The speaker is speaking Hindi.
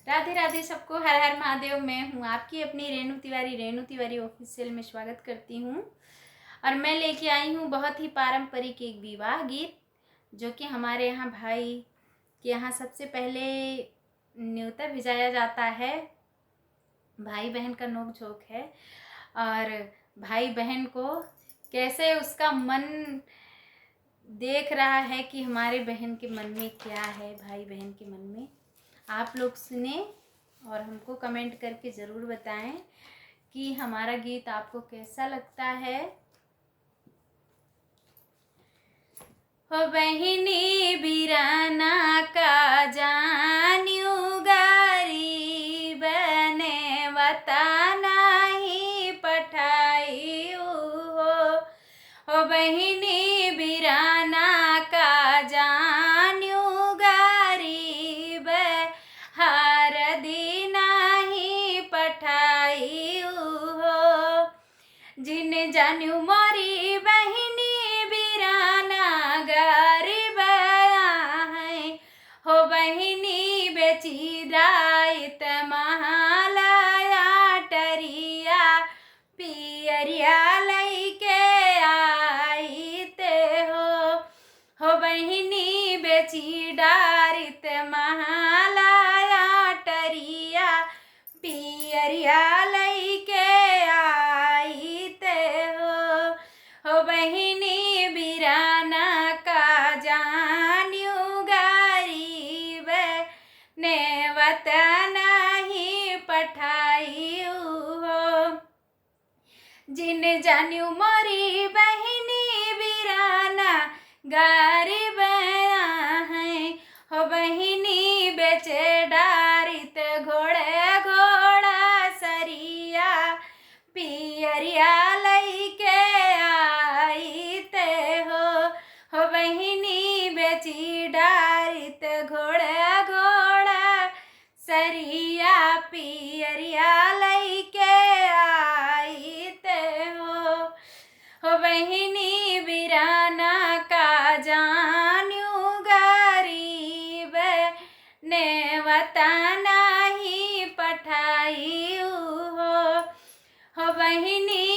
राधे राधे सबको, हर हर महादेव। मैं हूँ आपकी अपनी रेणु तिवारी ऑफिशियल में स्वागत करती हूँ। और मैं लेके आई हूँ बहुत ही पारंपरिक एक विवाह गीत, जो कि हमारे यहाँ भाई के यहाँ सबसे पहले न्योता भिजाया जाता है। भाई बहन का नोक झोंक है और भाई बहन को कैसे उसका मन देख रहा है कि हमारे बहन के मन में क्या है, भाई बहन के मन में। आप लोग सुने और हमको कमेंट करके ज़रूर बताएं कि हमारा गीत आपको कैसा लगता है। हो बहिनी बिराना का जान्यू गारी बने वताना ही पठाई हो बहिनी बिराना का जान्यू गारी हार दीना ही पठाई हो जिन जान्यू मोरी बहिनी बिराना गरीब है हो बहिनी बेची दायित महालया टरिया पियरिया लैके आईते हो बहिनी बेची डारित महालया टरिया पियरिया लैके आईते हो बहिनी बिराना का जान्यू गरीब ने वतन ही पठाई हो जिन जान्यू मोरी बहिनी बिराना गरीब है हो बहिनी बेचे डारित घोड़े घोड़ा सरिया पियरिया लैके आईते हो बहिनी बेची डारित घोड़ा घोड़ा सरिया पियरिया लैके आईते हो बहिनी बिराना का जान्यू गरीब ने वताना ही पठाई हो बहिनी